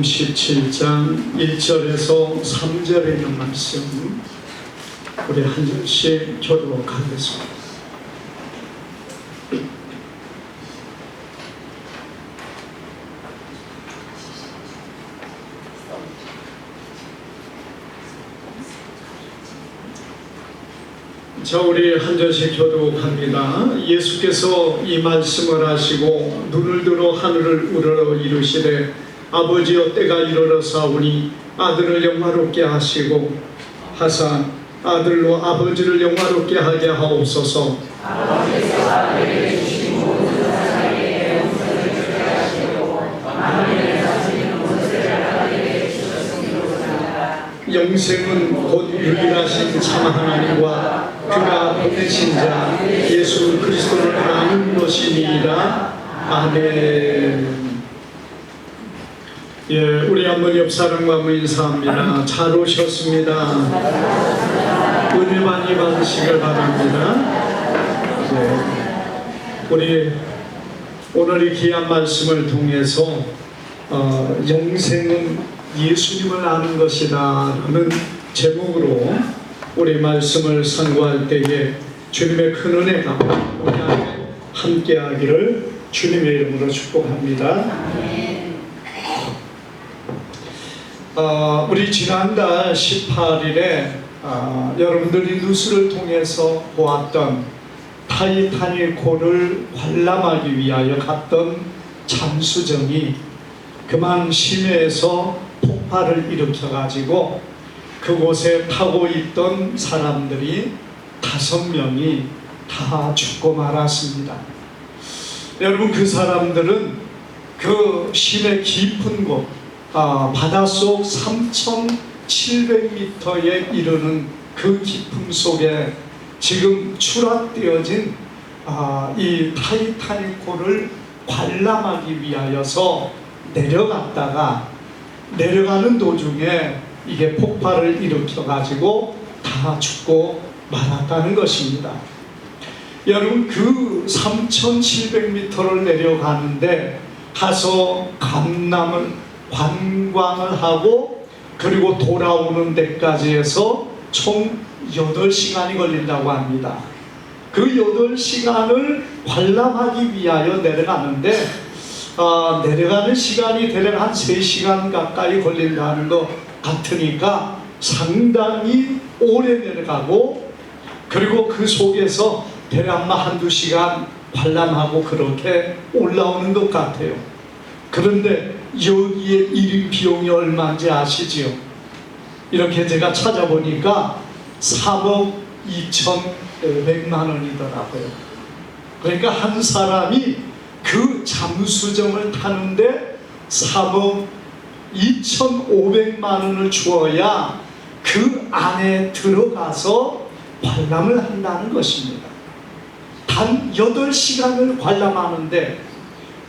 17장 1절에서 3절에 있는 말씀 우리 한 절씩 교독하겠습니다. 자, 우리 한 절씩 교독합니다. 예수께서 이 말씀을 하시고 눈을 들어 하늘을 우러러 이르시되 아버지여 때가 이르러사오니 아들을 영화롭게 하시고 하사 아들로 아버지를 영화롭게 하게 하옵소서. 아버지께서 아들에게 주신 모든 사람에게 용서를 주게 하시고 하늘에 사시는 모세를 아들에게 주셨으리로다. 영생은 곧 유일하신 참 하나님과 그가 보내신 자 예수 그리스도를 아는 것이니이다. 아멘. 예, 우리 한번 옆 사람과 한번 인사합니다. 잘 오셨습니다. 은혜 많이 받으시길 바랍니다. 네, 우리 오늘 이 귀한 말씀을 통해서 영생은 예수님을 아는 것이다 라는 제목으로 우리 말씀을 상고할 때에 주님의 큰 은혜가 우리 안에 함께하기를 주님의 이름으로 축복합니다. 우리 지난달 18일에 여러분들이 뉴스를 통해서 보았던 타이타닉호를 관람하기 위하여 갔던 잠수정이 그만 심해에서 폭발을 일으켜가지고 그곳에 타고 있던 사람들이 5명이 다 죽고 말았습니다. 여러분, 그 사람들은 그 심해 깊은 곳 바닷속 3,700m에 이르는 그 깊음 속에 지금 추락되어진 이 타이타닉호를 관람하기 위하여서 내려갔다가 내려가는 도중에 이게 폭발을 일으켜 가지고 다 죽고 말았다는 것입니다. 여러분, 그 3,700m를 내려가는데 가서 관광을 하고 그리고 돌아오는 데까지 해서 총 8시간이 걸린다고 합니다. 그 8시간을 관람하기 위하여 내려가는데 내려가는 시간이 대략 한 3시간 가까이 걸린다는 것 같으니까 상당히 오래 내려가고 그리고 그 속에서 대략 한두 시간 관람하고 그렇게 올라오는 것 같아요. 그런데 여기에 1인 비용이 얼마인지 아시지요? 이렇게 제가 찾아보니까 3억 2,500만 원이더라고요. 그러니까 한 사람이 그 잠수정을 타는데 3억 2,500만 원을 주어야 그 안에 들어가서 관람을 한다는 것입니다. 단 8시간을 관람하는데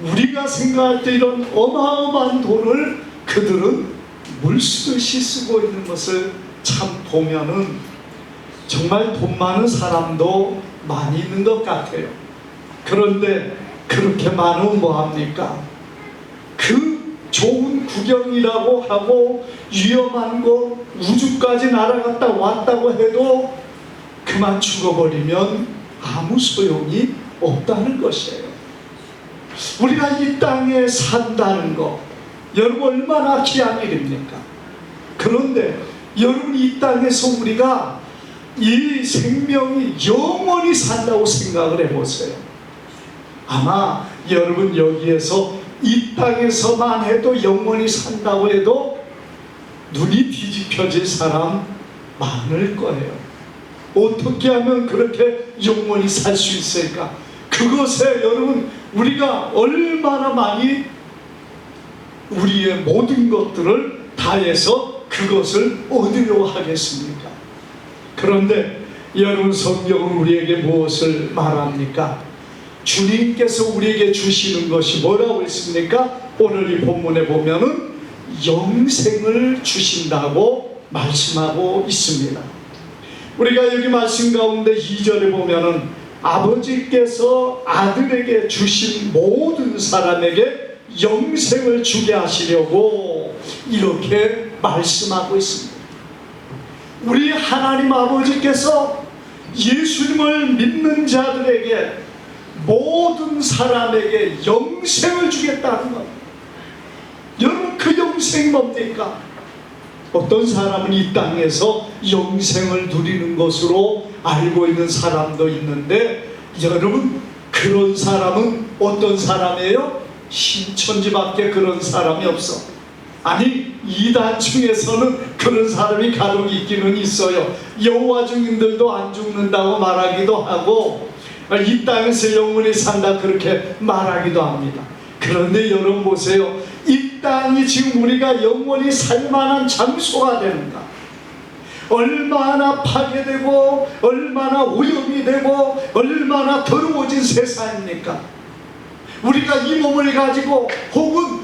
우리가 생각할 때 이런 어마어마한 돈을 그들은 물쓰듯이 쓰고 있는 것을 참 보면은 정말 돈 많은 사람도 많이 있는 것 같아요. 그런데 그렇게 많으면 뭐합니까? 그 좋은 구경이라고 하고 위험한 거 우주까지 날아갔다 왔다고 해도 그만 죽어버리면 아무 소용이 없다는 것이에요. 우리가 이 땅에 산다는 거 여러분 얼마나 귀한 일입니까? 그런데 여러분 이 땅에서 우리가 이 생명이 영원히 산다고 생각을 해보세요. 아마 여러분 여기에서 이 땅에서만 해도 영원히 산다고 해도 눈이 뒤집혀질 사람 많을 거예요. 어떻게 하면 그렇게 영원히 살 수 있을까? 그것에 여러분 우리가 얼마나 많이 우리의 모든 것들을 다해서 그것을 얻으려 하겠습니까? 그런데 여러분 성경은 우리에게 무엇을 말합니까? 주님께서 우리에게 주시는 것이 뭐라고 했습니까? 오늘 이 본문에 보면은 영생을 주신다고 말씀하고 있습니다. 우리가 여기 말씀 가운데 2절에 보면은 아버지께서 아들에게 주신 모든 사람에게 영생을 주게 하시려고 이렇게 말씀하고 있습니다. 우리 하나님 아버지께서 예수님을 믿는 자들에게, 모든 사람에게 영생을 주겠다는 겁니다. 여러분, 그 영생이 뭡니까? 어떤 사람은 이 땅에서 영생을 누리는 것으로 알고 있는 사람도 있는데, 여러분, 그런 사람은 어떤 사람이에요? 신천지밖에 그런 사람이 없어. 아니, 이단 중에서는 그런 사람이 간혹 있기는 있어요. 여호와 증인들도 안 죽는다고 말하기도 하고, 이 땅에서 영원히 산다 그렇게 말하기도 합니다. 그런데 여러분 보세요. 이 땅이 지금 우리가 영원히 살만한 장소가 되는가? 얼마나 파괴되고 얼마나 오염이 되고 얼마나 더러워진 세상입니까? 우리가 이 몸을 가지고 혹은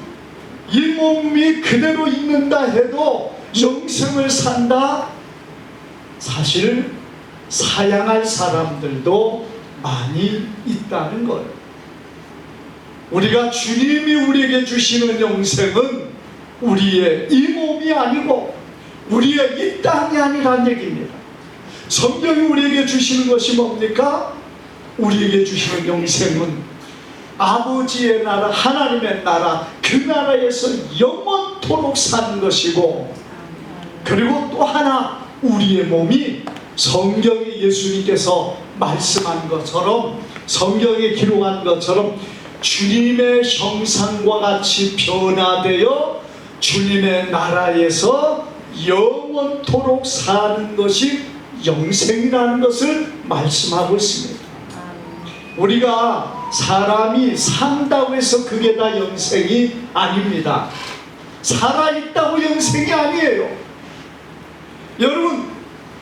이 몸이 그대로 있는다 해도 영생을 산다? 사실 사양할 사람들도 많이 있다는 거예요. 우리가 주님이 우리에게 주시는 영생은 우리의 이 몸이 아니고 우리의 이 땅이 아니란 얘기입니다. 성경이 우리에게 주시는 것이 뭡니까? 우리에게 주시는 영생은 아버지의 나라, 하나님의 나라, 그 나라에서 영원토록 사는 것이고, 그리고 또 하나, 우리의 몸이 성경에 예수님께서 말씀한 것처럼, 성경에 기록한 것처럼 주님의 형상과 같이 변화되어 주님의 나라에서 영원토록 사는 것이 영생이라는 것을 말씀하고 있습니다. 우리가 사람이 산다고 해서 그게 다 영생이 아닙니다. 살아있다고 영생이 아니에요. 여러분,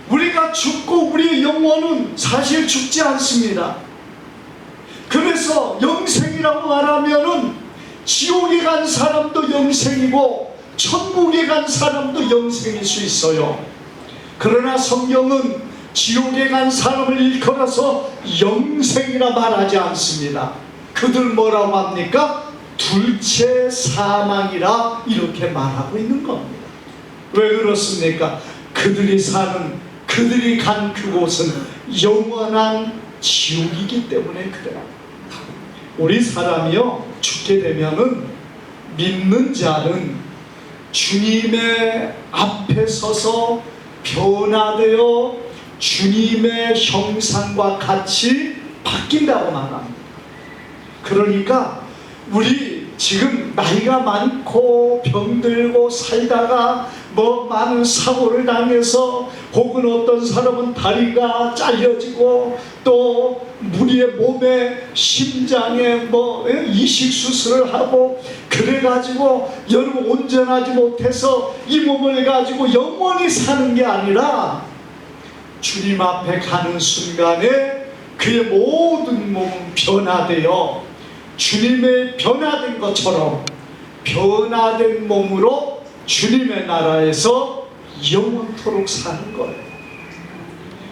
우리가 죽고 우리의 영혼은 사실 죽지 않습니다. 그래서 영생이라고 말하면은 지옥에 간 사람도 영생이고 천국에 간 사람도 영생일 수 있어요. 그러나 성경은 지옥에 간 사람을 일컬어서 영생이라 말하지 않습니다. 그들 뭐라고 합니까? 둘째 사망이라 이렇게 말하고 있는 겁니다. 왜 그렇습니까? 그들이 간 그곳은 영원한 지옥이기 때문에 그래요. 우리 사람이요, 죽게 되면은 믿는 자는 주님의 앞에 서서 변화되어 주님의 형상과 같이 바뀐다고 말합니다. 그러니까 우리 지금 나이가 많고 병들고 살다가 많은 사고를 당해서, 혹은 어떤 사람은 다리가 잘려지고 또 우리의 몸에 심장에 이식 수술을 하고 그래가지고 여러분 온전하지 못해서 이 몸을 가지고 영원히 사는 게 아니라 주님 앞에 가는 순간에 그의 모든 몸은 변화되어 주님의 변화된 것처럼 변화된 몸으로 주님의 나라에서 영원토록 사는 거예요.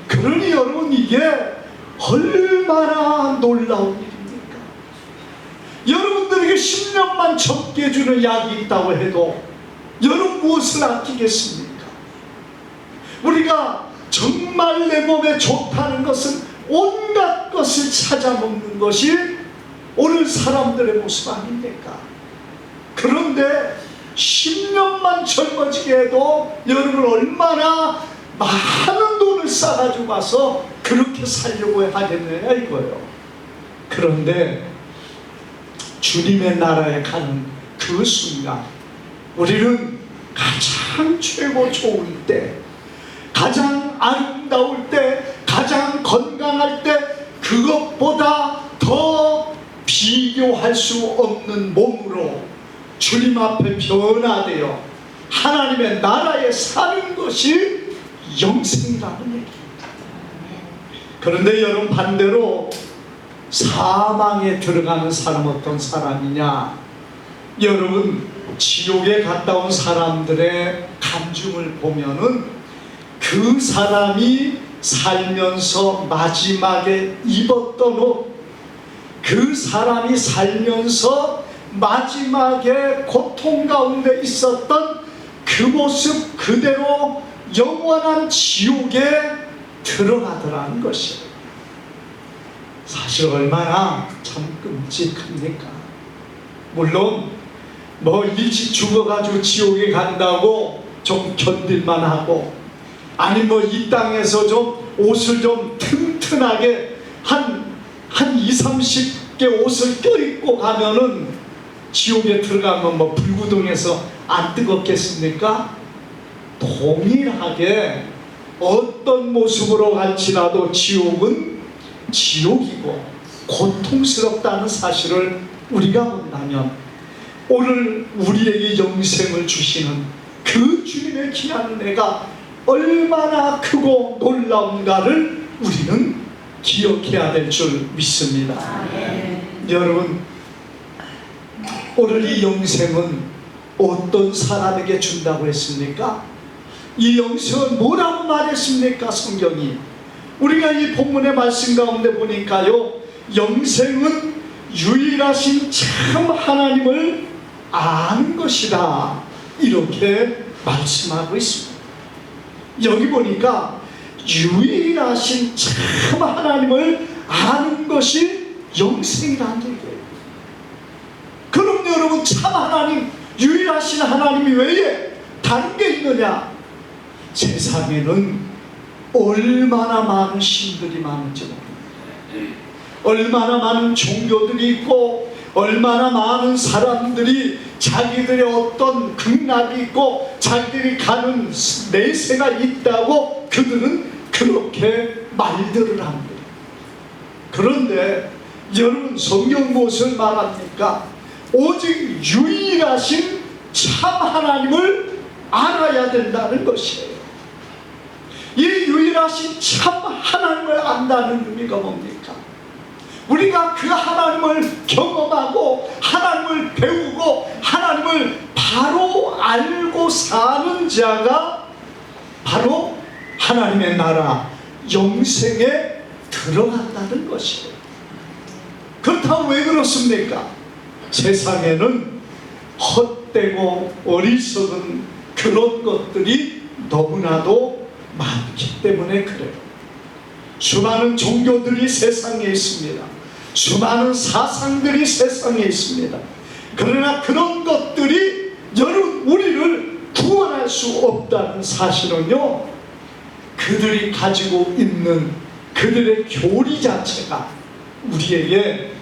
그러니 여러분, 이게 얼마나 놀라운 일입니까? 여러분들에게 10년만 적게 주는 약이 있다고 해도 여러분 무엇을 아끼겠습니까? 우리가 정말 내 몸에 좋다는 것은 온갖 것을 찾아 먹는 것이 오늘 사람들의 모습 아닙니까? 그런데 10년만 젊어지게 해도 여러분 얼마나 많은 돈을 싸가지고 가서 그렇게 살려고 하겠느냐 이거예요. 그런데 주님의 나라에 가는 그 순간 우리는 가장 최고 좋을 때, 가장 아름다울 때, 가장 건강할 때, 그것보다 더 비교할 수 없는 몸으로 주님 앞에 변화되어 하나님의 나라에 사는 것이 영생이라는 얘기입니다. 그런데 여러분, 반대로 사망에 들어가는 사람 어떤 사람이냐? 여러분, 지옥에 갔다 온 사람들의 간증을 보면은 그 사람이 살면서 마지막에 입었던 옷, 그 사람이 살면서 마지막에 고통 가운데 있었던 그 모습 그대로 영원한 지옥에 들어가더라는 것이에요. 사실 얼마나 참 끔찍합니까? 물론 뭐 일찍 죽어가지고 지옥에 간다고 좀 견딜만 하고, 아니 뭐 이 땅에서 좀 옷을 좀 튼튼하게 한 20-30개 옷을 껴입고 가면은 지옥에 들어가면 뭐 불구덩에서 안 뜨겁겠습니까? 동일하게 어떤 모습으로 갈지라도 지옥은 지옥이고 고통스럽다는 사실을 우리가 본다면, 오늘 우리에게 영생을 주시는 그 주님의 귀한 은혜가 얼마나 크고 놀라운가를 우리는 기억해야 될 줄 믿습니다. 여러분, 오늘 이 영생은 어떤 사람에게 준다고 했습니까? 이 영생은 뭐라고 말했습니까? 성경이 우리가 이 본문의 말씀 가운데 보니까요, 영생은 유일하신 참 하나님을 아는 것이다, 이렇게 말씀하고 있습니다. 여기 보니까 유일하신 참 하나님을 아는 것이 영생이라는 얘기예요. 그럼 여러분, 참 하나님, 유일하신 하나님이 외에 다른 게 있느냐? 세상에는 얼마나 많은 신들이 많은지 모릅니다. 얼마나 많은 종교들이 있고, 얼마나 많은 사람들이 자기들의 어떤 극락이 있고 자기들이 가는 내세가 있다고 그들은 그렇게 말들을 합니다. 그런데 여러분, 성경 무엇을 말합니까? 오직 유일하신 참 하나님을 알아야 된다는 것이에요. 이 유일하신 참 하나님을 안다는 의미가 뭡니까? 우리가 그 하나님을 경험하고 하나님을 배우고 하나님을 바로 알고 사는 자가 바로 하나님의 나라 영생에 들어간다는 것이에요. 그렇다고 왜 그렇습니까? 세상에는 헛되고 어리석은 그런 것들이 너무나도 많기 때문에 그래요. 수많은 종교들이 세상에 있습니다. 수많은 사상들이 세상에 있습니다. 그러나 그런 것들이 여러분, 우리를 구원할 수 없다는 사실은요, 그들이 가지고 있는 그들의 교리 자체가 우리에게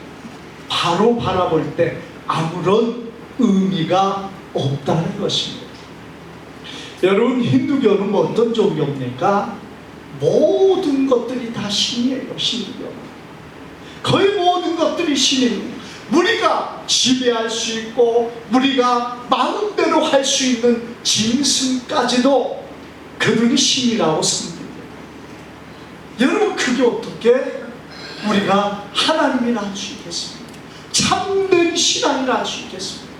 바로 바라볼 때 아무런 의미가 없다는 것입니다. 여러분, 힌두교는 어떤 종교입니까? 모든 것들이 다 신이에요. 힌두교는 거의 모든 것들이 신입니다. 우리가 지배할 수 있고 우리가 마음대로 할 수 있는 짐승까지도 그들이 신이라고 섬깁니다. 여러분, 그게 어떻게 우리가 하나님이라 할 수 있겠습니까? 참된 신앙이라 할 수 있겠습니까?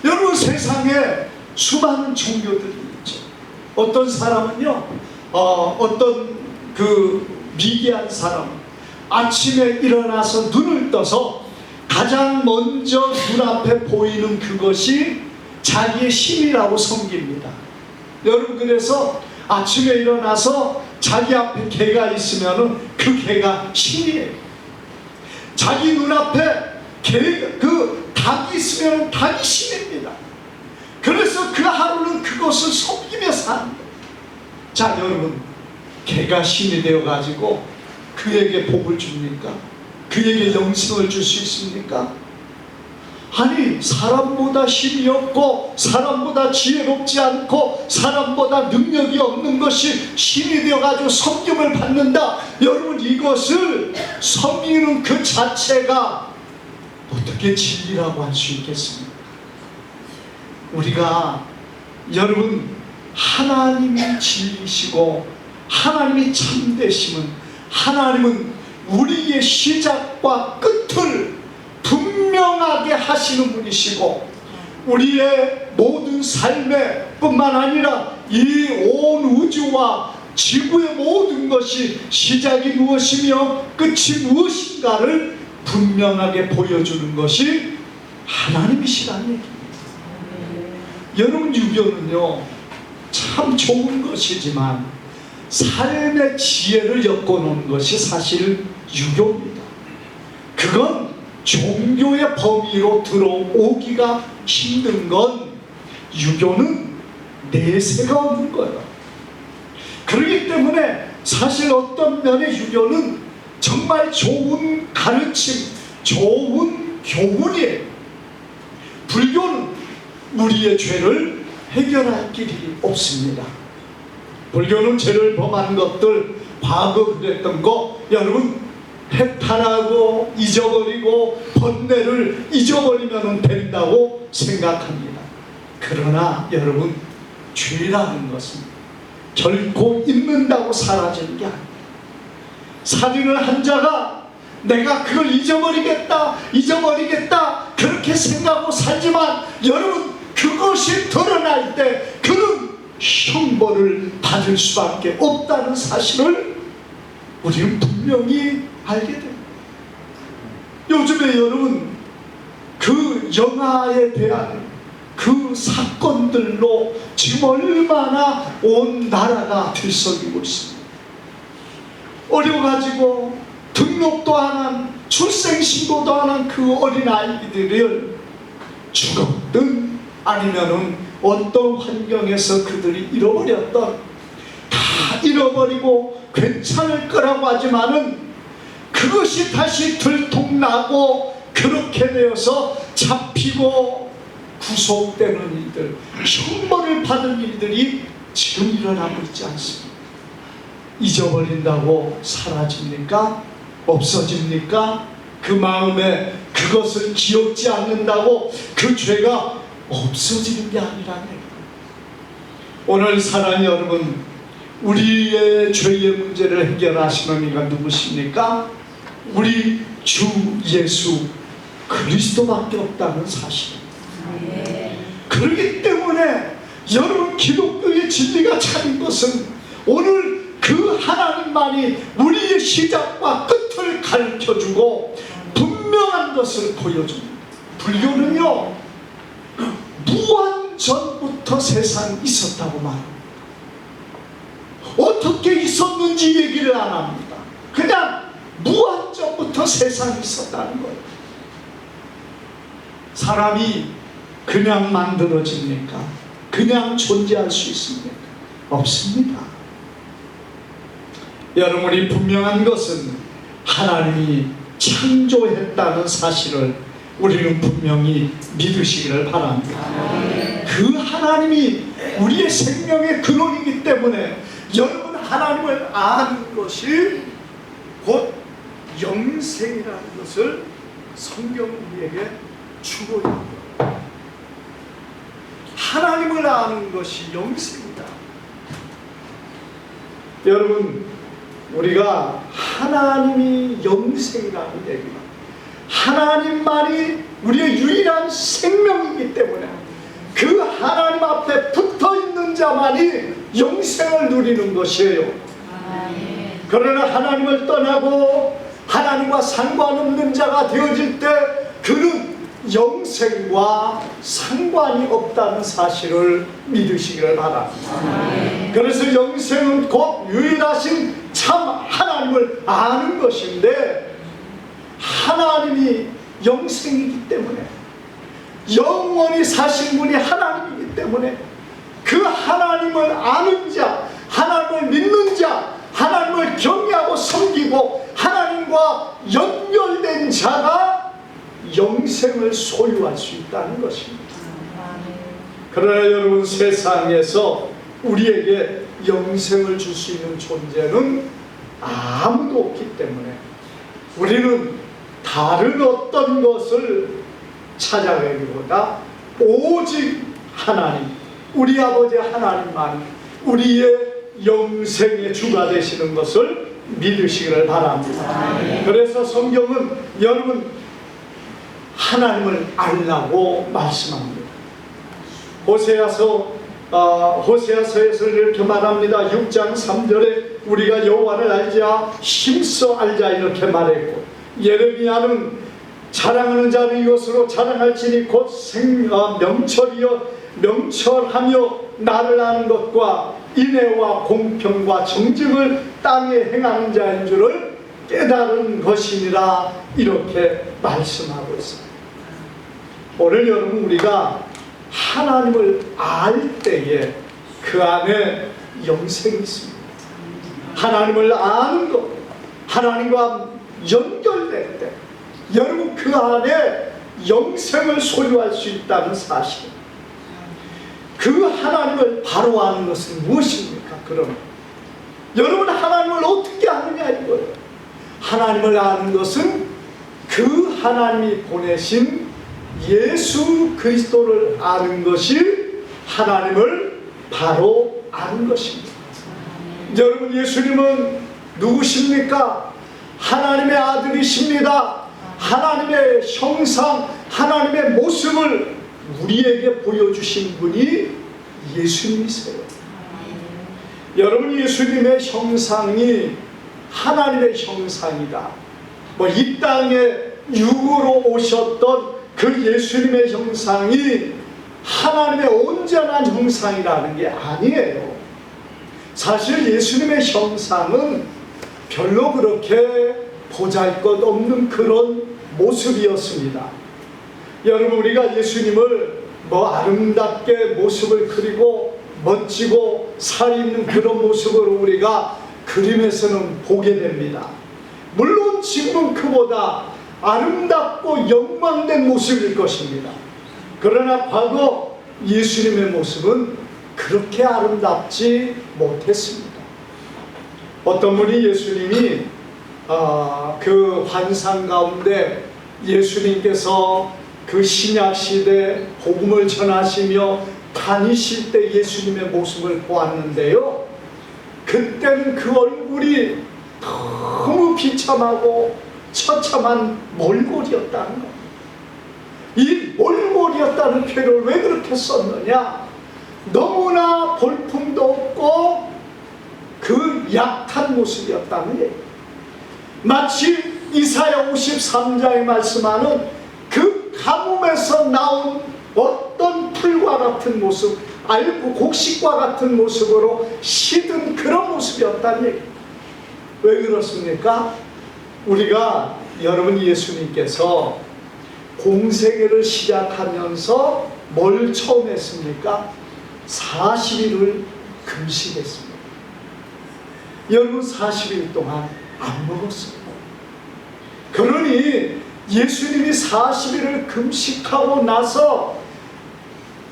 여러분, 세상에 수많은 종교들이 있죠. 어떤 사람은요, 어떤 그 미개한 사람, 아침에 일어나서 눈을 떠서 가장 먼저 눈앞에 보이는 그것이 자기의 신이라고 섬깁니다. 여러분, 그래서 아침에 일어나서 자기 앞에 개가 있으면 그 개가 신이에요. 자기 눈앞에 그 닭이 있으면 닭이 신입니다. 그래서 그 하루는 그것을 섬기며 삽니다. 자, 여러분, 개가 신이 되어가지고 그에게 복을 줍니까? 그에게 영생을 줄 수 있습니까? 아니, 사람보다 힘이 없고 사람보다 지혜롭지 않고 사람보다 능력이 없는 것이 신이 되어가지고 섬김을 받는다. 여러분, 이것을 섬기는 그 자체가 어떻게 진리라고 할 수 있겠습니까? 우리가, 여러분, 하나님이 진리시고 하나님이 참되심은, 하나님은 우리의 시작과 끝을 분명하게 하시는 분이시고 우리의 모든 삶에 뿐만 아니라 이 온 우주와 지구의 모든 것이 시작이 무엇이며 끝이 무엇인가를 분명하게 보여주는 것이 하나님이시라는 얘기입니다. 여러분, 유교는요 참 좋은 것이지만 삶의 지혜를 엮어놓은 것이 사실 유교입니다. 그건 종교의 범위로 들어오기가 힘든 건 유교는 내세가 없는 거예요. 그렇기 때문에 사실 어떤 면의 유교는 정말 좋은 가르침, 좋은 교훈이에요. 불교는 우리의 죄를 해결할 길이 없습니다. 불교는 죄를 범한 것들, 과거 그랬던 거 여러분 해탈하고 잊어버리고 번뇌를 잊어버리면 된다고 생각합니다. 그러나 여러분, 죄라는 것은 결코 잊는다고 사라지는 게 아닙니다. 살인을 한 자가 내가 그걸 잊어버리겠다 그렇게 생각하고 살지만 여러분, 그것이 드러날 때 그는 형벌을 받을 수밖에 없다는 사실을 우리는 분명히 알게 됩니다. 요즘에 여러분, 그 영아에 대한 그 사건들로 지금 얼마나 온 나라가 들썩이고 있습니다. 어려가지고 등록도 안 한, 출생신고도 안 한 그 어린아이들을 죽었든 아니면은 어떤 환경에서 그들이 잃어버렸던, 다 잃어버리고 괜찮을 거라고 하지만은 그것이 다시 들통나고 그렇게 되어서 잡히고 구속되는 일들, 형벌을 받은 일들이 지금 일어나고 있지 않습니까? 잊어버린다고 사라집니까? 없어집니까? 그 마음에 그것을 기억지 않는다고 그 죄가 없어지는 게 아니라네요. 오늘 사랑하는 여러분, 우리의 죄의 문제를 해결하시는 이가 누구십니까? 우리 주 예수 그리스도밖에 없다는 사실입니다. 그렇기 때문에 여러분, 기독교의 진리가 참인 것은 오늘 그 하나님만이 우리의 시작과 끝을 가르쳐주고 분명한 것을 보여줍니다. 불교는요, 무한전부터 세상이 있었다고 말합니다. 어떻게 있었는지 얘기를 안 합니다. 그냥 무한전부터 세상이 있었다는 거예요. 사람이 그냥 만들어집니까? 그냥 존재할 수 있습니까? 없습니다. 여러분이 분명한 것은 하나님이 창조했다는 사실을 우리는 분명히 믿으시기를 바랍니다. 그 하나님이 우리의 생명의 근원이기 때문에 여러분, 하나님을 아는 것이 곧 영생이라는 것을 성경은 우리에게 주고 있는 거예요. 하나님을 아는 것이 영생이다. 여러분, 우리가 하나님이 영생이라는 얘기가, 하나님만이 우리의 유일한 생명이기 때문에 그 하나님 앞에 붙어있는 자만이 영생을 누리는 것이에요. 그러나 하나님을 떠나고 하나님과 상관없는 자가 되어질 때 그는 영생과 상관이 없다는 사실을 믿으시기를 바랍니다. 그래서 영생은 곧 유일하신 참 하나님을 아는 것인데, 하나님이 영생이기 때문에, 영원히 사신 분이 하나님이기 때문에 그 하나님을 아는 자, 하나님을 믿는 자, 하나님을 경외하고 섬기고 하나님과 연결된 자가 영생을 소유할 수 있다는 것입니다. 그러나 여러분, 세상에서 우리에게 영생을 줄 수 있는 존재는 아무도 없기 때문에 우리는 다른 어떤 것을 찾아가기보다 오직 하나님, 우리 아버지 하나님만 우리의 영생의 주가 되시는 것을 믿으시기를 바랍니다. 그래서 성경은 여러분, 하나님을 알라고 말씀합니다. 호세아서에서 이렇게 말합니다. 6장 3절에 우리가 여호와를 알자, 힘써 알자 이렇게 말했고, 예레미야는 자랑하는 자는 이것으로 자랑할지니 곧 명철이여 명철하며 나를 아는 것과 인애와 공평과 정직을 땅에 행하는 자인 줄을 깨달은 것이니라, 이렇게 말씀하고 있습니다. 오늘 여러분, 우리가 하나님을 알 때에 그 안에 영생이 있습니다. 하나님을 아는 것, 하나님과 연결될 때 여러분 그 안에 영생을 소유할 수 있다는 사실. 그 하나님을 바로 아는 것은 무엇입니까? 그럼 여러분 하나님을 어떻게 아느냐 이거예요. 하나님을 아는 것은 그 하나님이 보내신 예수 그리스도를 아는 것이 하나님을 바로 아는 것입니다. 여러분, 예수님은 누구십니까? 하나님의 아들이십니다. 하나님의 형상, 하나님의 모습을 우리에게 보여주신 분이 예수님이세요. 여러분, 예수님의 형상이 하나님의 형상이다. 이 땅에 육으로 오셨던 그 예수님의 형상이 하나님의 온전한 형상이라는 게 아니에요. 사실 예수님의 형상은 별로 그렇게 보잘것없는 그런 모습이었습니다. 여러분, 우리가 예수님을 아름답게 모습을 그리고 멋지고 살 있는 그런 모습으로 우리가 그림에서는 보게 됩니다. 물론 지금은 그보다 아름답고 영광된 모습일 것입니다. 그러나 과거 예수님의 모습은 그렇게 아름답지 못했습니다. 어떤 분이 예수님이 그 환상 가운데 예수님께서 그 신약시대 복음을 전하시며 다니실 때 예수님의 모습을 보았는데요, 그때는 그 얼굴이 너무 비참하고 처참한 몰골이었다는 것. 이 몰골이었다는 표현을 왜 그렇게 썼느냐? 너무나 볼품도 없고 그 약한 모습이었다는 얘기예요. 마치 이사야 53장에 말씀하는 그 가뭄에서 나온 어떤 풀과 같은 모습, 알고 곡식과 같은 모습으로 시든 그런 모습이었다는 얘기예요. 왜 그렇습니까? 우리가, 여러분, 예수님께서 공생애를 시작하면서 뭘 처음 했습니까? 40일을 금식했습니다. 여러분, 40일 동안 안 먹었습니다. 그러니 예수님이 40일을 금식하고 나서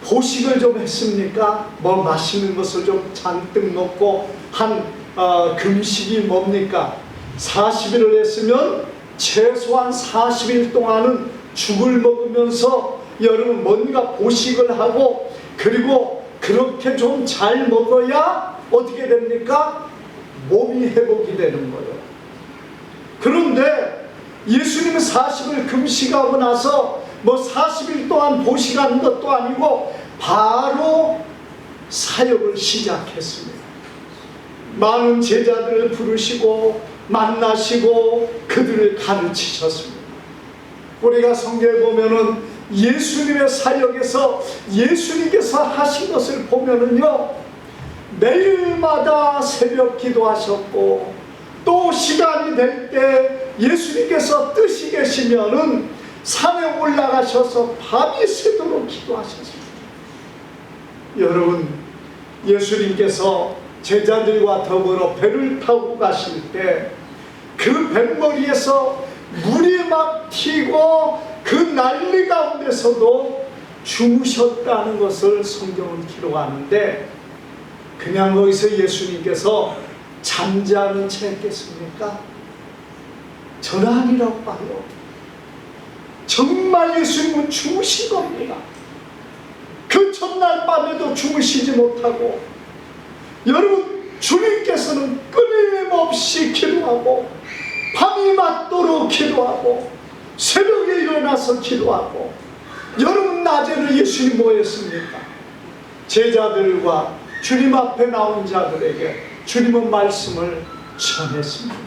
보식을 좀 했습니까? 맛있는 것을 좀 잔뜩 먹고 한 금식이 뭡니까? 40일을 했으면 최소한 40일 동안은 죽을 먹으면서 여러분 뭔가 보식을 하고, 그리고 그렇게 좀 잘 먹어야 어떻게 됩니까? 몸이 회복이 되는 거예요. 그런데 예수님은 40일 금식하고 나서 40일 동안 보식하는 것도 아니고 바로 사역을 시작했습니다. 많은 제자들을 부르시고 만나시고 그들을 가르치셨습니다. 우리가 성경에 보면은 예수님의 사역에서 예수님께서 하신 것을 보면은요, 매일마다 새벽 기도하셨고, 또 시간이 될 때 예수님께서 뜻이 계시면은 산에 올라가셔서 밤이 새도록 기도하셨습니다. 여러분, 예수님께서 제자들과 더불어 배를 타고 가실 때 그 뱃머리에서 물이 막 튀고 그 난리 가운데서도 주무셨다는 것을 성경은 기록하는데, 그냥 거기서 예수님께서 잠자는 채 했겠습니까? 저는 아니라고 봐요. 정말 예수님은 주무신 겁니다. 그 첫날 밤에도 주무시지 못하고, 여러분, 주님께서는 끊임없이 기도하고 밤이 맞도록 기도하고 새벽에 일어나서 기도하고, 여러분, 낮에는 예수님 뭐 했습니까? 제자들과 주님 앞에 나온 자들에게 주님은 말씀을 전했습니다.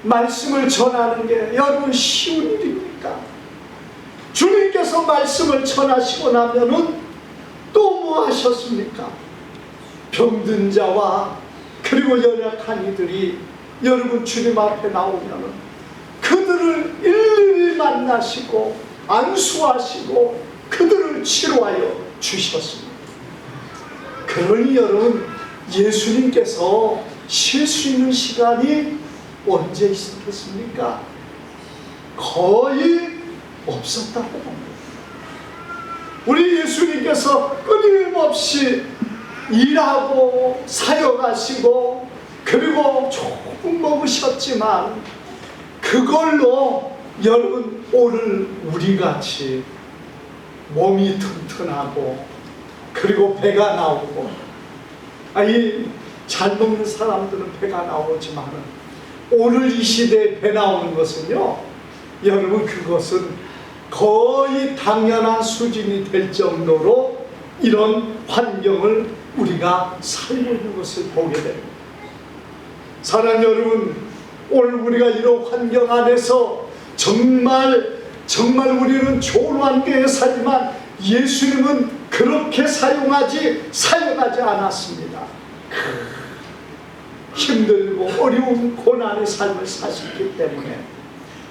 말씀을 전하는 게 여러분 쉬운 일입니까? 주님께서 말씀을 전하시고 나면은 뭐 하셨습니까? 병든 자와 그리고 연약한 이들이 여러분 주님 앞에 나오면 그들을 일일이 만나시고 안수하시고 그들을 치료하여 주셨습니다. 그러니 여러분, 예수님께서 쉴 수 있는 시간이 언제 있었겠습니까? 거의 없었다고 봅니다. 우리 예수님께서 끊임없이 일하고 사역하시고 그리고 조금 먹으셨지만 그걸로 여러분 오늘 우리같이 몸이 튼튼하고 그리고 배가 나오고, 아니 잘 먹는 사람들은 배가 나오지만 오늘 이 시대에 배 나오는 것은요, 여러분 그것은 거의 당연한 수준이 될 정도로 이런 환경을 우리가 살고 있는 것을 보게 됩니다. 사랑하는 여러분, 오늘 우리가 이런 환경 안에서 정말 우리는 좋은 환경에 살지만 예수님은 그렇게 사용하지 않았습니다. 힘들고 어려운 고난의 삶을 사셨기 때문에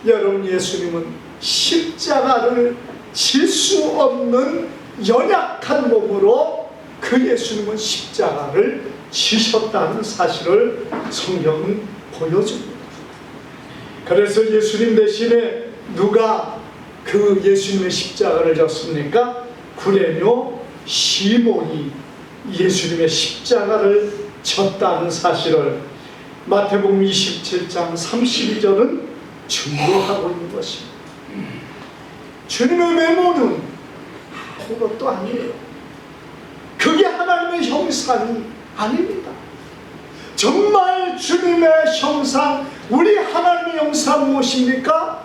여러분, 예수님은 십자가를 질 수 없는 연약한 몸으로 그 예수님은 십자가를 지셨다는 사실을 성경은 보여줍니다. 그래서 예수님 대신에 누가 그 예수님의 십자가를 졌습니까? 구레뇨 시몬이 예수님의 십자가를 졌다는 사실을 마태복음 27장 32절은 증거하고 있는 것입니다. 주님의 외모는 아무것도 아니에요. 그게 하나님의 형상이 아닙니다. 정말 주님의 형상, 우리 하나님의 형상 무엇입니까?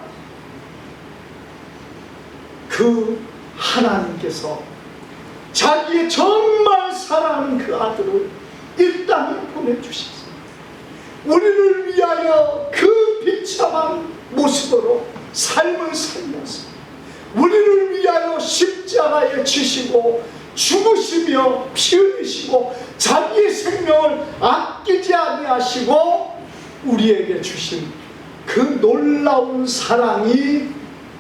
그 하나님께서 자기의 정말 사랑하는 그 아들을 이 땅에 보내주셨습니다. 우리를 위하여 그 비참한 모습으로 삶을 살면서 우리를 위하여 십자가에 지시고 죽으시며 피 흘리시고 자기의 생명을 아끼지 아니하시고 우리에게 주신 그 놀라운 사랑이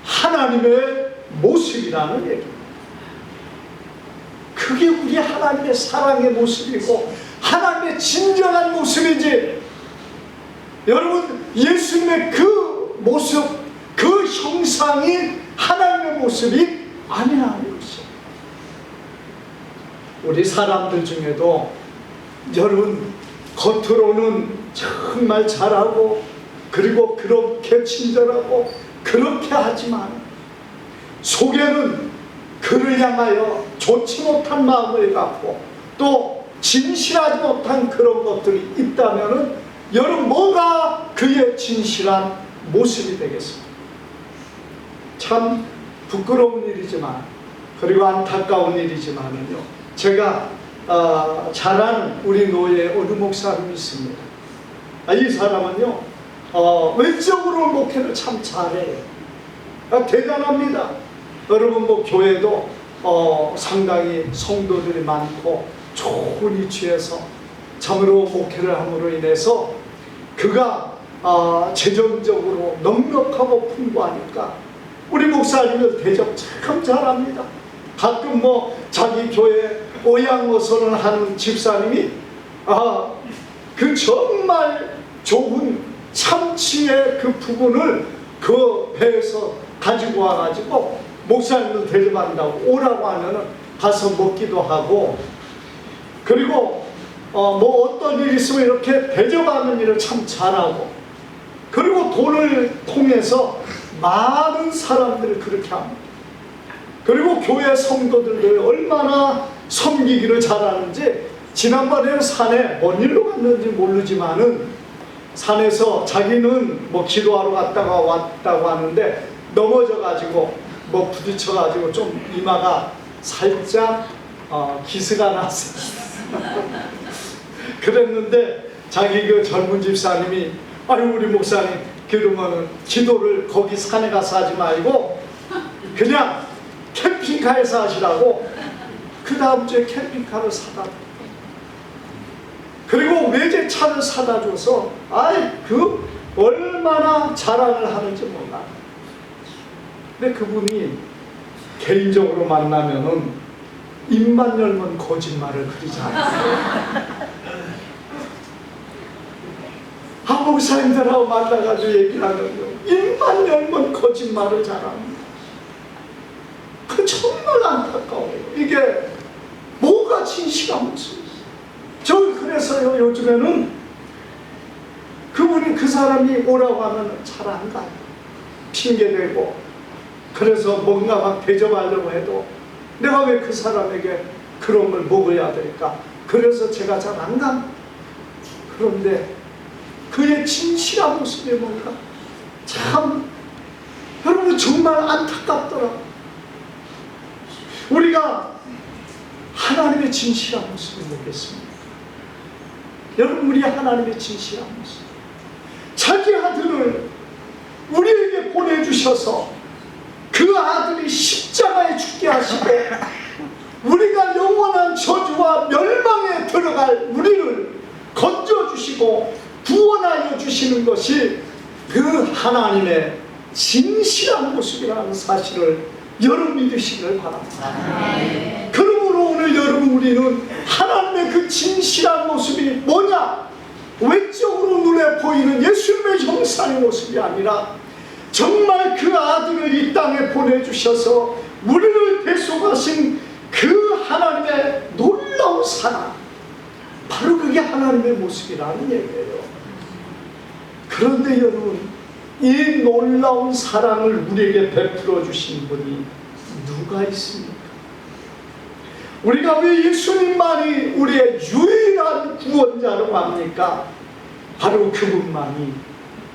하나님의 모습이라는 얘기입니다. 그게 우리 하나님의 사랑의 모습이고 하나님의 진정한 모습이지, 여러분 예수님의 그 모습, 그 형상이 하나님의 모습이 아니라는 것이에요. 우리 사람들 중에도 여러분 겉으로는 정말 잘하고 그리고 그렇게 친절하고 그렇게 하지만 속에는 그를 향하여 좋지 못한 마음을 갖고 또 진실하지 못한 그런 것들이 있다면 여러분 뭐가 그의 진실한 모습이 되겠습니까? 참 부끄러운 일이지만 그리고 안타까운 일이지만은요, 제가 잘 아는 우리 노예 어느 목사님이 있습니다. 이 사람은요 외적으로 목회를 참 잘해요. 대단합니다. 여러분 뭐 교회도 상당히 성도들이 많고 좋은 위치에서 참으로 목회를 함으로 인해서 그가 재정적으로 넉넉하고 풍부하니까 우리 목사님을 대접 참 잘합니다. 가끔 뭐 자기 교회 오양어선을 하는 집사님이 그 정말 좋은 참치의 그 부분을 그 배에서 가지고 와가지고 목사님을 대접한다고 오라고 하면은 가서 먹기도 하고, 그리고 뭐 어떤 일이 있으면 이렇게 대접하는 일을 참 잘하고, 그리고 돈을 통해서 많은 사람들을 그렇게 합니다. 그리고 교회 성도들을 얼마나 섬기기를 잘하는지, 지난번에는 산에 뭔 일로 갔는지 모르지만은 산에서 자기는 뭐 기도하러 갔다가 왔다고 하는데 넘어져가지고 뭐 부딪혀가지고 좀 이마가 살짝 기스가 났어요. 그랬는데 자기 그 젊은 집사님이 우리 목사님 그러면은 기도를 거기 산에 가서 하지 말고 그냥 캠핑카에서 하시라고 그 다음 주에 캠핑카를 사다 줬다. 그리고 외제차를 사다 줘서 그 얼마나 자랑을 하는지 몰라. 근데 그분이 개인적으로 만나면은 입만 열면 거짓말을 그리지 않아요. 목사님들하고 만나가지고 얘기를 하면요, 입만 열면 거짓말을 잘합니다. 그 정말 안타까워요. 이게 뭐가 진실한 모습이에요. 저는 그래서요, 요즘에는 그분이 그 사람이 오라고 하면 잘 안 가요. 핑계대고. 그래서 뭔가 막 대접하려고 해도 내가 왜 그 사람에게 그런 걸 먹어야 될까? 그래서 제가 잘 안 갑니다. 그런데 그의 진실한 모습이 뭔가 참 여러분 정말 안타깝더라고요. 우리가 하나님의 진실한 모습을 보겠습니다. 여러분, 우리 하나님의 진실한 모습, 자기 아들을 우리에게 보내주셔서 그 아들이 십자가에 죽게 하시고 우리가 영원한 저주와 멸망에 들어갈 우리를 건져주시고 구원하여 주시는 것이 그 하나님의 진실한 모습이라는 사실을 여러분 믿으시기를 바랍니다. 그러므로 오늘 여러분, 우리는 하나님의 그 진실한 모습이 뭐냐? 외적으로 눈에 보이는 예수님의 형상의 모습이 아니라 정말 그 아들을 이 땅에 보내주셔서 우리를 대속하신 그 하나님의 놀라운 사랑, 바로 그게 하나님의 모습이라는 얘기예요. 그런데 여러분, 이 놀라운 사랑을 우리에게 베풀어 주신 분이 누가 있습니까? 우리가 왜 예수님만이 우리의 유일한 구원자라고 합니까? 바로 그분만이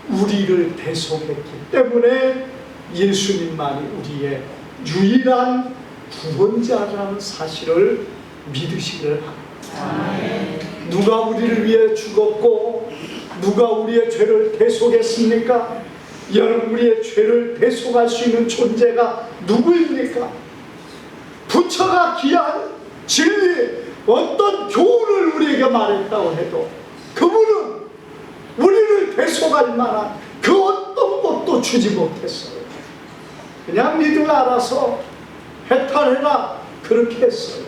우리를 대속했기 때문에 예수님만이 우리의 유일한 구원자라는 사실을 믿으시기를 합니다. 누가 우리를 위해 죽었고 누가 우리의 죄를 대속했습니까? 여러분, 우리의 죄를 대속할 수 있는 존재가 누구입니까? 부처가 귀한 진리, 어떤 교훈을 우리에게 말했다고 해도 그분은 우리를 대속할 만한 그 어떤 것도 주지 못했어요. 그냥 니들 알아서 해탈해라, 그렇게 했어요.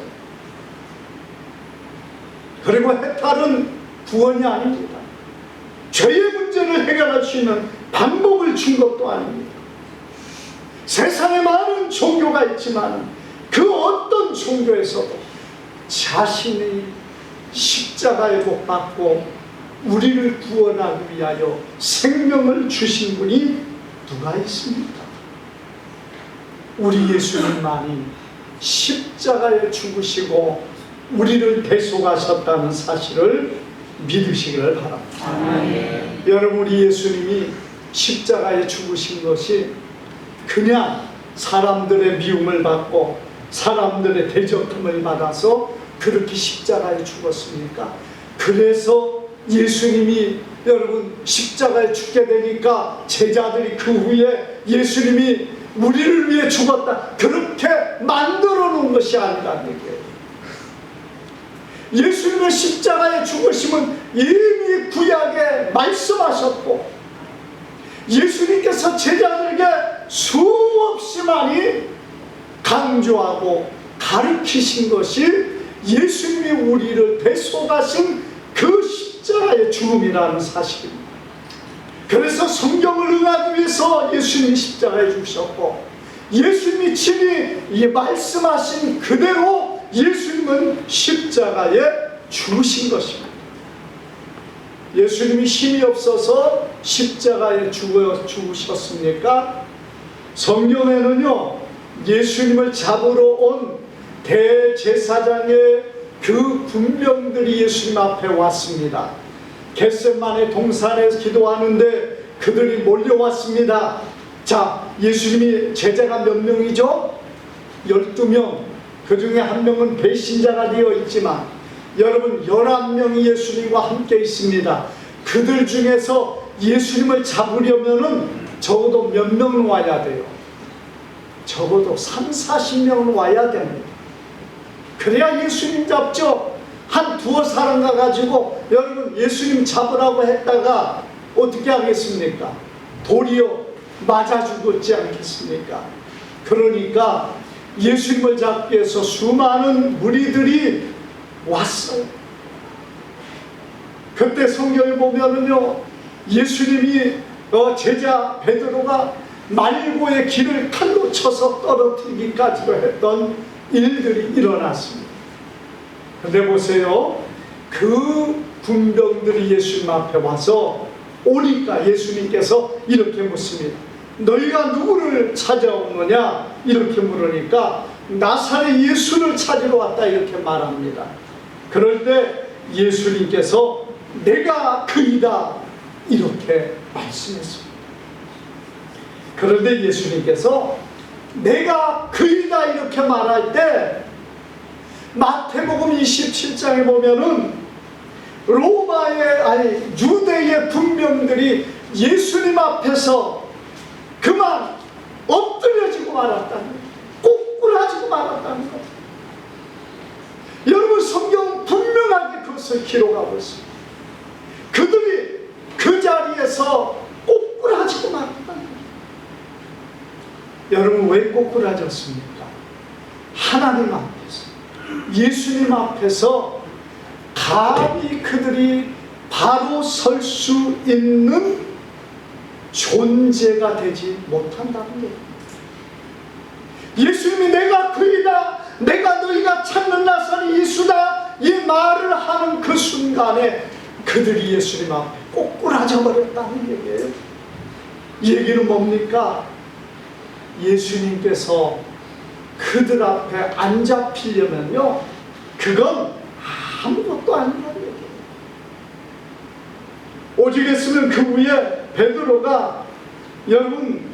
그리고 해탈은 구원이 아닙니다. 죄의 문제를 해결할 수 있는 방법을 준 것도 아닙니다. 세상에 많은 종교가 있지만 그 어떤 종교에서도 자신이 십자가에 못 박고 우리를 구원하기 위하여 생명을 주신 분이 누가 있습니까? 우리 예수님만이 십자가에 죽으시고 우리를 대속하셨다는 사실을 믿으시기를 바랍니다. 여러분, 우리 예수님이 십자가에 죽으신 것이 그냥 사람들의 미움을 받고 사람들의 대적함을 받아서 그렇게 십자가에 죽었습니까? 그래서 예수님이 여러분 십자가에 죽게 되니까 제자들이 그 후에 예수님이 우리를 위해 죽었다, 그렇게 만들어 놓은 것이 아니라는 얘기예요. 예수님의 십자가에 죽으심은 이미 구약에 말씀하셨고 예수님께서 제자들에게 수없이 많이 강조하고 가르치신 것이 예수님이 우리를 대속하신 그 십자가의 죽음이라는 사실입니다. 그래서 성경을 응하기 위해서 예수님이 십자가에 죽으셨고 예수님이 친히 이 말씀하신 그대로 예수님은 십자가에 죽으신 것입니다. 예수님이 힘이 없어서 십자가에 죽으셨습니까? 성경에는요, 예수님을 잡으러 온 대제사장의 그 군병들이 예수님 앞에 왔습니다. 겟세마네 동산에서 기도하는데 그들이 몰려왔습니다. 자, 예수님이 제자가 몇 명이죠? 12명. 그 중에 한 명은 배신자가 되어 있지만 여러분 11명이 예수님과 함께 있습니다. 그들 중에서 예수님을 잡으려면은 적어도 몇 명은 와야 돼요? 적어도 30, 40명은 와야 됩니다. 그래야 예수님 잡죠. 한 두어 사람 가가지고 여러분 예수님 잡으라고 했다가 어떻게 하겠습니까? 도리어 맞아 죽었지 않겠습니까? 그러니까 예수님을 잡기 위해서 수많은 무리들이 왔어요. 그때 성경에 보면은요, 예수님이 제자 베드로가 말고의 길을 칼로 쳐서 떨어뜨리기까지도 했던 일들이 일어났습니다. 근데 보세요, 그 군병들이 예수님 앞에 와서 오니까 예수님께서 이렇게 묻습니다. 너희가 누구를 찾아오느냐? 이렇게 물으니까 나사렛 예수를 찾으러 왔다 이렇게 말합니다. 그럴 때 예수님께서 내가 그이다 이렇게 말씀했습니다. 그런데 예수님께서 내가 그이다 이렇게 말할 때 마태복음 27장에 보면은 유대의 군병들이 예수님 앞에서 그만 엎드려지고 말았다는 거예요. 꼬꾸라지고 말았다는 거예요. 여러분 성경은 분명하게 그것을 기록하고 있습니다. 그들이 그 자리에서 꼬꾸라지고 말았다는 거예요. 여러분 왜 꼬꾸라졌습니까? 하나님 앞에서, 예수님 앞에서 감히 그들이 바로 설 수 있는 존재가 되지 못한다는 거예요. 예수님이 내가 그이다, 내가 너희가 찾는 나사렛 예수다 이 말을 하는 그 순간에 그들이 예수님 앞에 꼬꾸라져 버렸다는 얘기예요. 이 얘기는 뭡니까? 예수님께서 그들 앞에 안 잡히려면요, 그건 아무것도 아니라는 얘기예요. 오죽했으면 그 후에 베드로가 여러분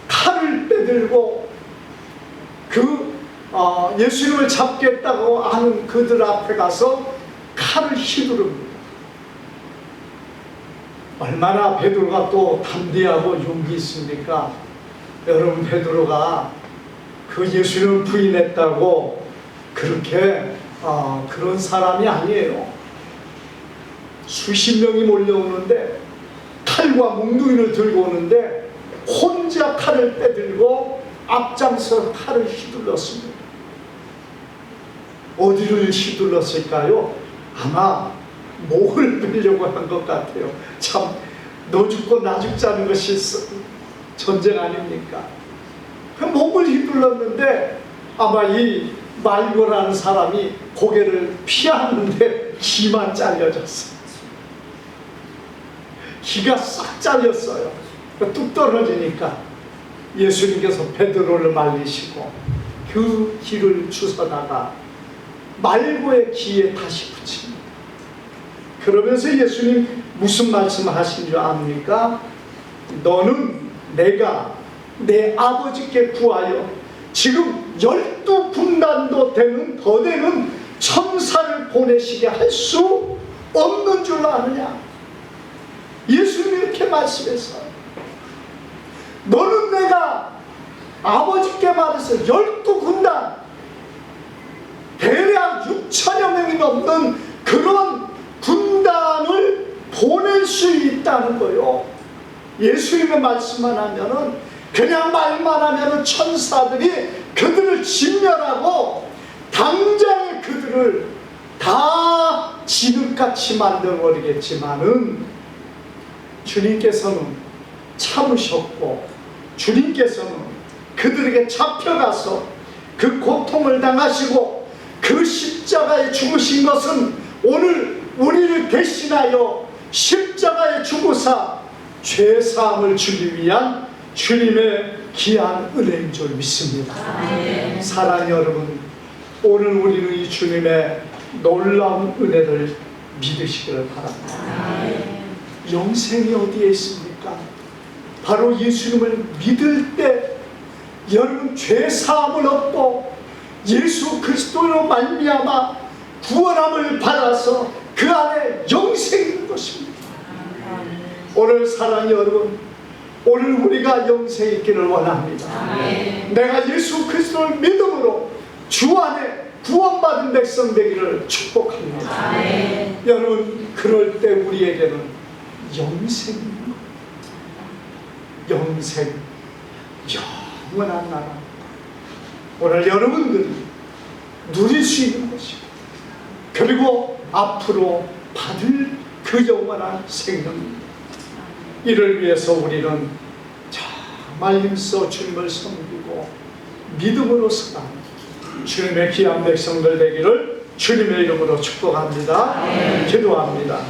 칼을 빼들고 예수님을 잡겠다고 하는 그들 앞에 가서 칼을 휘두릅니다. 얼마나 베드로가 또 담대하고 용기 있습니까? 여러분 베드로가 그 예수님을 부인했다고 그렇게 그런 사람이 아니에요. 수십 명이 몰려오는데 칼과 몽둥이를 들고 오는데 혼자 칼을 빼들고 앞장서 칼을 휘둘렀습니다. 어디를 휘둘렀을까요? 아마 목을 베려고 한 것 같아요. 참, 너 죽고 나 죽자는 것이 전쟁 아닙니까? 그 목을 휘둘렀는데 아마 이 말고라는 사람이 고개를 피하는데 기만 잘려졌어요. 기가 싹 잘렸어요. 뚝 떨어지니까 예수님께서 베드로를 말리시고 그 기를 주워다가 말고의 기에 다시 붙입니다. 그러면서 예수님 무슨 말씀하신 줄 압니까? 너는 내가 내 아버지께 구하여 지금 12군단도 되는 더 되는 천사를 보내시게 할 수 없는 줄 아느냐? 예수님이 이렇게 말씀했어요. 너는 내가 아버지께 말해서 12군단 대략 6천여 명이 넘는 그런 군단을 보낼 수 있다는 거요. 예수님의 말씀만 하면은, 그냥 말만 하면은 천사들이 그들을 진멸하고 당장에 그들을 다 지극같이 만들어버리겠지만은 주님께서는 참으셨고, 주님께서는 그들에게 잡혀가서 그 고통을 당하시고 그 십자가에 죽으신 것은 오늘 우리를 대신하여 십자가에 죽으사 죄사함을 주기 위한 주님의 귀한 은혜인 줄 믿습니다. 아멘. 사랑하는 여러분, 오늘 우리는 이 주님의 놀라운 은혜를 믿으시기를 바랍니다. 아멘. 영생이 어디에 있습니까? 바로 예수님을 믿을 때 여러분 죄사함을 얻고 예수 그리스도로 말미암아 구원함을 받아서 그 안에 영생이 있는 것입니다. 오늘 사랑하는 여러분, 오늘 우리가 영생이 있기를 원합니다. 아멘. 내가 예수 그리스도를 믿음으로 주 안에 구원받은 백성 되기를 축복합니다. 여러분, 그럴 때 우리에게는 영생입니다. 영생, 영원한 나라. 오늘 여러분들이 누릴 수 있는 것이고, 그리고 앞으로 받을 그 영원한 생명입니다. 이를 위해서 우리는 정말 힘써 주님을 섬기고 믿음으로 살아가는 주님의 귀한 백성들 되기를 주님의 이름으로 축복합니다. 기도합니다.